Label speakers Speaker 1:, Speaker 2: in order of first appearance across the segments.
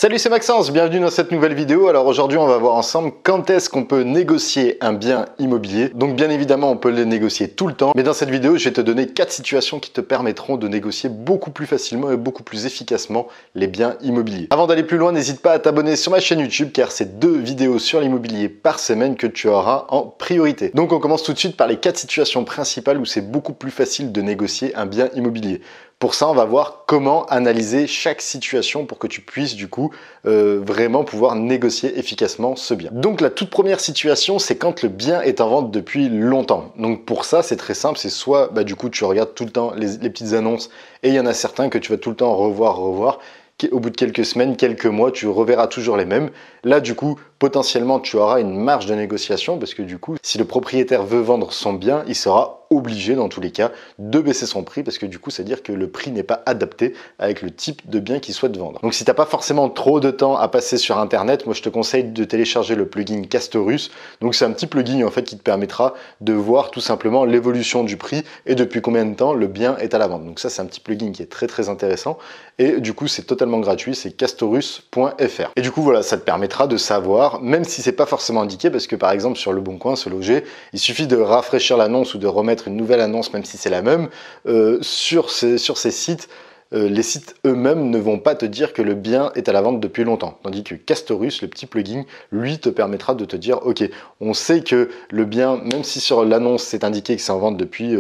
Speaker 1: Salut, c'est Maxence, bienvenue dans cette nouvelle vidéo. Alors aujourd'hui on va voir ensemble quand est-ce qu'on peut négocier un bien immobilier. Donc bien évidemment on peut le négocier tout le temps, mais dans cette vidéo je vais te donner 4 situations qui te permettront de négocier beaucoup plus facilement et beaucoup plus efficacement les biens immobiliers. Avant d'aller plus loin, n'hésite pas à t'abonner sur ma chaîne YouTube car c'est 2 vidéos sur l'immobilier par semaine que tu auras en priorité. Donc on commence tout de suite par les 4 situations principales où c'est beaucoup plus facile de négocier un bien immobilier. Pour ça, on va voir comment analyser chaque situation pour que tu puisses du coup vraiment pouvoir négocier efficacement ce bien. Donc la toute première situation, c'est quand le bien est en vente depuis longtemps. Donc pour ça, c'est très simple, c'est soit du coup tu regardes tout le temps les petites annonces et il y en a certains que tu vas tout le temps revoir. Au bout de quelques semaines, quelques mois, tu reverras toujours les mêmes. Là, du coup, potentiellement, tu auras une marge de négociation parce que du coup, si le propriétaire veut vendre son bien, il sera obligé, dans tous les cas, de baisser son prix parce que du coup, c'est-à-dire que le prix n'est pas adapté avec le type de bien qu'il souhaite vendre. Donc, si tu n'as pas forcément trop de temps à passer sur Internet, moi, je te conseille de télécharger le plugin Castorus. Donc, c'est un petit plugin, en fait, qui te permettra de voir tout simplement l'évolution du prix et depuis combien de temps le bien est à la vente. Donc, ça, c'est un petit plugin qui est très intéressant et du coup, c'est totalement gratuit, c'est castorus.fr. Et du coup, voilà, ça te permettra de savoir, même si c'est pas forcément indiqué, parce que par exemple, sur Le Bon Coin, Se Loger, il suffit de rafraîchir l'annonce ou de remettre une nouvelle annonce, même si c'est la même, sur ces sites. Les sites eux-mêmes ne vont pas te dire que le bien est à la vente depuis longtemps. Tandis que Castorus, le petit plugin, lui te permettra de te dire, ok, on sait que le bien, même si sur l'annonce c'est indiqué que c'est en vente depuis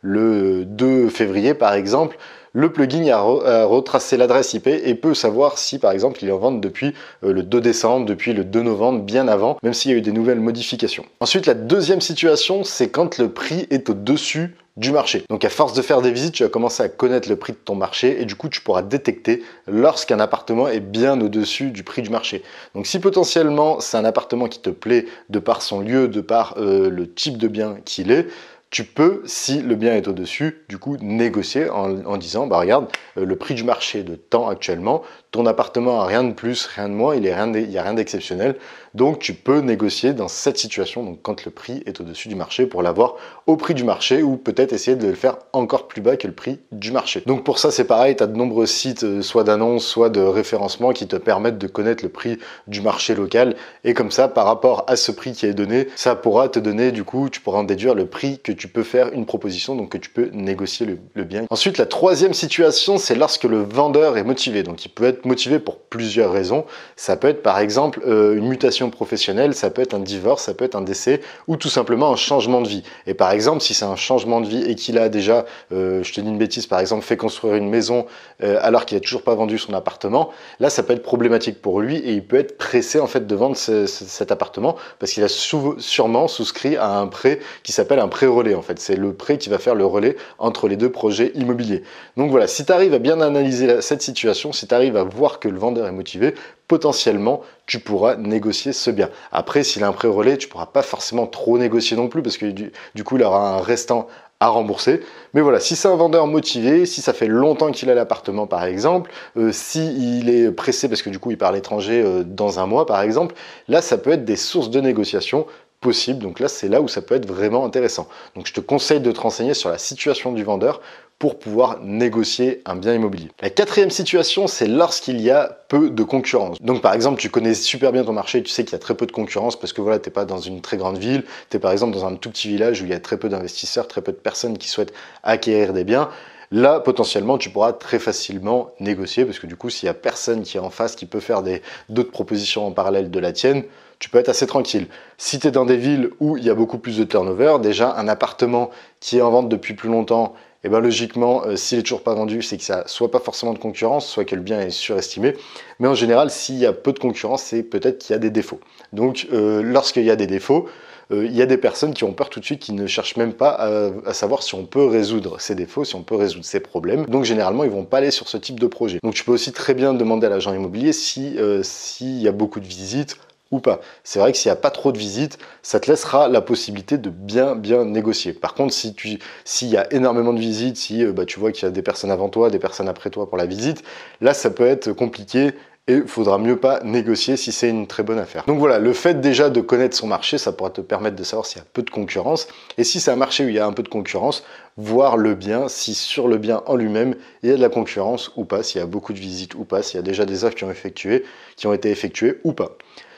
Speaker 1: le 2 février par exemple, le plugin a retracé l'adresse IP et peut savoir si par exemple il est en vente depuis le 2 décembre, depuis le 2 novembre, bien avant, même s'il y a eu des nouvelles modifications. Ensuite, la deuxième situation, c'est quand le prix est au-dessus du marché. Donc à force de faire des visites, tu vas commencer à connaître le prix de ton marché et du coup tu pourras détecter lorsqu'un appartement est bien au-dessus du prix du marché. Donc si potentiellement c'est un appartement qui te plaît de par son lieu, de par le type de bien qu'il est, tu peux, si le bien est au-dessus, du coup négocier en disant, bah regarde, le prix du marché de temps actuellement, ton appartement a rien de plus, rien de moins, il n'y a rien d'exceptionnel. Donc tu peux négocier dans cette situation, donc quand le prix est au-dessus du marché, pour l'avoir au prix du marché ou peut-être essayer de le faire encore plus bas que le prix du marché. Donc pour ça c'est pareil, tu as de nombreux sites, soit d'annonces, soit de référencement qui te permettent de connaître le prix du marché local et comme ça par rapport à ce prix qui est donné, ça pourra te donner du coup, tu pourras en déduire le prix que tu peux faire une proposition, donc que tu peux négocier le bien. Ensuite la troisième situation, c'est lorsque le vendeur est motivé. Donc il peut être motivé pour plusieurs raisons. Ça peut être par exemple une mutation professionnelle, ça peut être un divorce, ça peut être un décès ou tout simplement un changement de vie. Et par exemple, si c'est un changement de vie et qu'il a déjà, je te dis une bêtise, par exemple, fait construire une maison alors qu'il n'a toujours pas vendu son appartement, là ça peut être problématique pour lui et il peut être pressé en fait de vendre cet appartement parce qu'il a sûrement souscrit à un prêt qui s'appelle un prêt relais en fait. C'est le prêt qui va faire le relais entre les deux projets immobiliers. Donc voilà, si tu arrives à bien analyser cette situation, si tu arrives à voir que le vendeur est motivé, potentiellement, tu pourras négocier ce bien. Après, s'il a un prêt relais, tu ne pourras pas forcément trop négocier non plus parce que du coup, il aura un restant à rembourser. Mais voilà, si c'est un vendeur motivé, si ça fait longtemps qu'il a l'appartement par exemple, s'il est pressé parce que du coup, il part à l'étranger dans un mois par exemple, là, ça peut être des sources de négociation possible. Donc là, c'est là où ça peut être vraiment intéressant. Donc je te conseille de te renseigner sur la situation du vendeur pour pouvoir négocier un bien immobilier. La quatrième situation, c'est lorsqu'il y a peu de concurrence. Donc par exemple, tu connais super bien ton marché, tu sais qu'il y a très peu de concurrence parce que voilà, tu n'es pas dans une très grande ville, tu es par exemple dans un tout petit village où il y a très peu d'investisseurs, très peu de personnes qui souhaitent acquérir des biens. Là, potentiellement, tu pourras très facilement négocier parce que du coup, s'il n'y a personne qui est en face, qui peut faire d'autres propositions en parallèle de la tienne, tu peux être assez tranquille. Si tu es dans des villes où il y a beaucoup plus de turnover, déjà un appartement qui est en vente depuis plus longtemps, et bien logiquement, s'il n'est toujours pas vendu, c'est que ça soit pas forcément de concurrence, soit que le bien est surestimé. Mais en général, s'il y a peu de concurrence, c'est peut-être qu'il y a des défauts. Donc lorsqu'il y a des défauts, il y a des personnes qui ont peur tout de suite, qui ne cherchent même pas à savoir si on peut résoudre ces défauts, si on peut résoudre ces problèmes. Donc généralement, ils vont pas aller sur ce type de projet. Donc tu peux aussi très bien demander à l'agent immobilier s'il y a beaucoup de visites, ou pas. C'est vrai que s'il n'y a pas trop de visites, ça te laissera la possibilité de bien négocier. Par contre, s'il y a énormément de visites, si tu vois qu'il y a des personnes avant toi, des personnes après toi pour la visite, là ça peut être compliqué et il faudra mieux pas négocier si c'est une très bonne affaire. Donc voilà, le fait déjà de connaître son marché, ça pourra te permettre de savoir s'il y a peu de concurrence, et si c'est un marché où il y a un peu de concurrence, voir le bien, si sur le bien en lui-même, il y a de la concurrence ou pas, s'il y a beaucoup de visites ou pas, s'il y a déjà des offres qui ont été effectuées ou pas.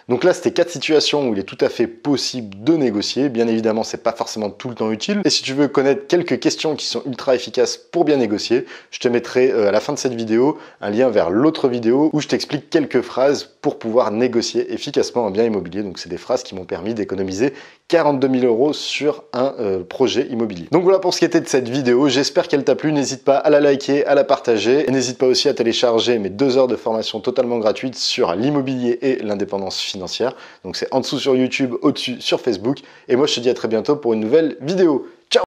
Speaker 1: Donc là, c'était 4 situations où il est tout à fait possible de négocier. Bien évidemment, c'est pas forcément tout le temps utile. Et si tu veux connaître quelques questions qui sont ultra efficaces pour bien négocier, je te mettrai à la fin de cette vidéo un lien vers l'autre vidéo où je t'explique quelques phrases pour pouvoir négocier efficacement un bien immobilier. Donc c'est des phrases qui m'ont permis d'économiser 42 000 € sur un projet immobilier. Donc voilà pour ce qui était de cette vidéo. J'espère qu'elle t'a plu. N'hésite pas à la liker, à la partager. Et n'hésite pas aussi à télécharger mes 2 heures de formation totalement gratuite sur l'immobilier et l'indépendance financière. Donc c'est en dessous sur YouTube, au-dessus sur Facebook. Et moi je te dis à très bientôt pour une nouvelle vidéo.